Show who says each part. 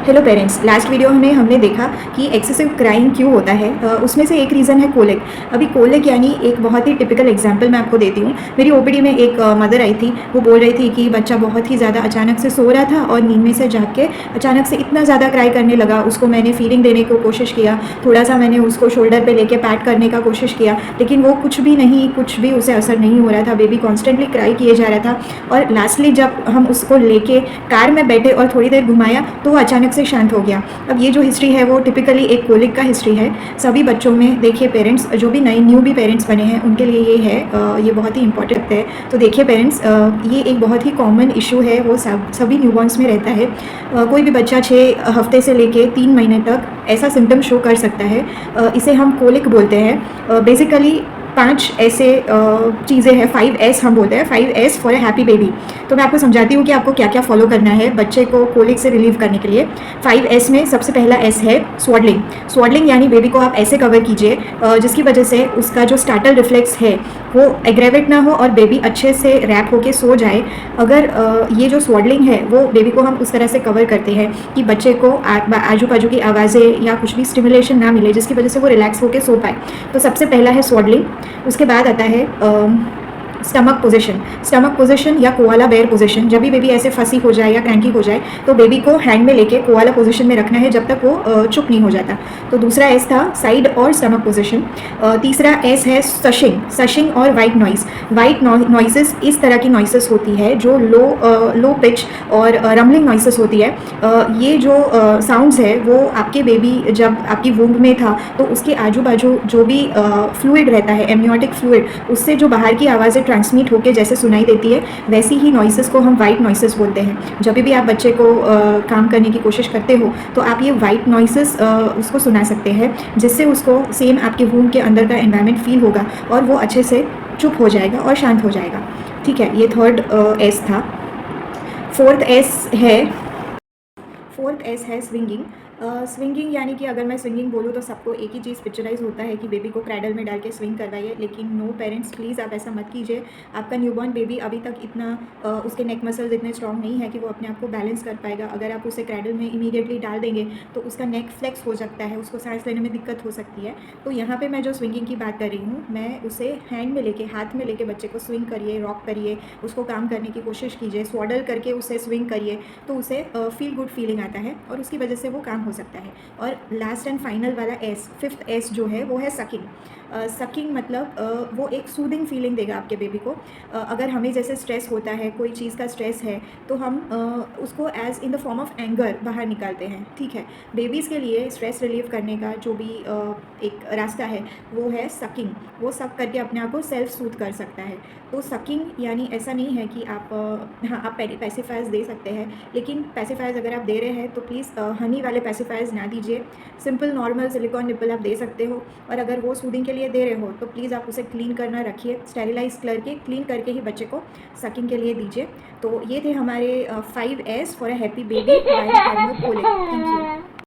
Speaker 1: Hello parents, last video में हमने देखा कि एक्सेसिव क्राइंग क्यों होता है। उसमें से एक रीज़न है कोलिक। अभी कोलिक यानी एक बहुत ही टिपिकल एग्जांपल मैं आपको देती हूँ। मेरी ओपीडी में एक मदर आई थी। वो बोल रही थी कि बच्चा बहुत ही ज़्यादा अचानक से सो रहा था और नींद में से जाग के अचानक से इतना ज़्यादा क्राई करने लगा। उसको मैंने फीडिंग देने की कोशिश किया, थोड़ा सा मैंने उसको शोल्डर पर लेके पैट करने का कोशिश किया, लेकिन वो कुछ भी उसे असर नहीं हो रहा था। बेबी कॉन्स्टेंटली क्राई किए जा रहा था और लास्टली जब हम उसको लेके कार में बैठे और थोड़ी देर घुमाया तो वो अचानक से शांत हो गया। अब ये जो हिस्ट्री है वो टिपिकली एक कोलिक का हिस्ट्री है। सभी बच्चों में देखिए, पेरेंट्स जो भी नए न्यू भी पेरेंट्स बने हैं उनके लिए ये है, ये बहुत ही इंपॉर्टेंट है। तो देखिए पेरेंट्स, ये एक बहुत ही कॉमन इशू है, वो सभी न्यूबॉर्न्स में रहता है। कोई भी बच्चा 6 हफ्ते से लेके 3 महीने तक ऐसा सिम्टम शो कर सकता है। इसे हम कोलिक बोलते हैं। बेसिकली 5 ऐसे चीज़ें हैं, 5S हम बोलते हैं, 5S for a happy baby. तो मैं आपको समझाती हूँ कि आपको क्या क्या फॉलो करना है बच्चे को कोलिक से रिलीव करने के लिए। 5S में सबसे पहला S है स्वॉडलिंग। स्वॉडलिंग यानी बेबी को आप ऐसे कवर कीजिए जिसकी वजह से उसका जो स्टार्टल रिफ्लेक्स है वो एग्रेवेट ना हो और बेबी अच्छे से रैप होके सो जाए। अगर ये जो स्वॉडलिंग है वो बेबी को हम उस तरह से कवर करते हैं कि बच्चे को आजू बाजू की आवाज़ें या कुछ भी स्टिमुलेशन ना मिले जिसकी वजह से वो रिलैक्स होकर सो पाए। तो सबसे पहला है स्वॉडलिंग। उसके बाद आता है स्टमक पोजीशन। स्टमक पोजीशन या कोआला बेयर पोजीशन। जब भी बेबी ऐसे फंसी हो जाए या क्रैंकी हो जाए तो बेबी को हैंड में लेके कोआला पोजीशन में रखना है जब तक वो चुप नहीं हो जाता। तो दूसरा एस था साइड और स्टमक पोजीशन। तीसरा एस है सशिंग। सशिंग और वाइट नॉइस। वाइट नॉइसेस इस तरह की नॉइसेस होती है जो लो पिच और रमलिंग नॉइसेस होती है। ये जो साउंड्स है वो आपके बेबी जब आपकी वूम्ब में था तो उसके आजू बाजू जो भी फ्लूइड रहता है, एमनियोटिक फ्लूइड, उससे जो बाहर की आवाज़ें ट्रांसमिट होकर जैसे सुनाई देती है वैसी ही नॉइसेस को हम वाइट नॉइसेस बोलते हैं। जब भी आप बच्चे को काम करने की कोशिश करते हो तो आप ये वाइट नॉइसेस उसको सुना सकते हैं जिससे उसको सेम आपके वूम्ब के अंदर का एनवायरनमेंट फील होगा और वो अच्छे से चुप हो जाएगा और शांत हो जाएगा। ठीक है, ये थर्ड एस था। फोर्थ एस है स्विंगिंग। स्विंगिंग यानी कि अगर मैं स्विंगिंग बोलूँ तो सबको एक ही चीज़ पिक्चराइज होता है कि बेबी को क्रैडल में डाल के स्विंग करवाइए, लेकिन नो पेरेंट्स, प्लीज़ आप ऐसा मत कीजिए। आपका न्यूबॉर्न बेबी अभी तक इतना उसके नेक मसल्स इतने स्ट्रॉन्ग नहीं है कि वो अपने आप को बैलेंस कर पाएगा। अगर आप उसे क्रैडल में इमीडिएटली डाल देंगे तो उसका नेक फ्लेक्स हो सकता है, उसको सांस लेने में दिक्कत हो सकती है। तो यहाँ पर मैं जो स्विंगिंग की बात कर रही हूँ, मैं उसे हैंड में लेके, हाथ में लेके बच्चे को स्विंग करिए, रॉक करिए, उसको काम करने की कोशिश कीजिए, स्वॉडल करके उसे स्विंग करिए तो उसे फील गुड फीलिंग आता है और उसकी वजह से वो काम हो सकता है। और लास्ट एंड फाइनल वाला एस, 5th एस जो है वो है सकिंग। सकिंग मतलब वो एक सूदिंग फीलिंग देगा आपके बेबी को। अगर हमें जैसे स्ट्रेस होता है, कोई चीज़ का स्ट्रेस है तो हम उसको as in the form of anger बाहर निकालते हैं। ठीक है, बेबीज़ के लिए स्ट्रेस रिलीव करने का जो भी एक रास्ता है वो है सकिंग। वो सक करके अपने आप को सेल्फ सूद कर सकता है। तो सकिंग यानी ऐसा नहीं है कि आप हाँ, आप पैसिफायर्स दे सकते हैं, लेकिन पैसिफायर्स अगर आप दे रहे हैं तो प्लीज़ हनी वाले पैसिफायर्स ना दीजिए। सिंपल नॉर्मल सिलिकॉन निप्पल आप दे सकते हो। और अगर वो सूदिंग के लिए दे रहे हो तो प्लीज़ आप उसे क्लीन करना रखिए, स्टेरिलाइज करके क्लीन करके ही बच्चे को सकिंग के लिए दीजिए। तो ये थे हमारे 5S for a happy baby by colic. Thank you.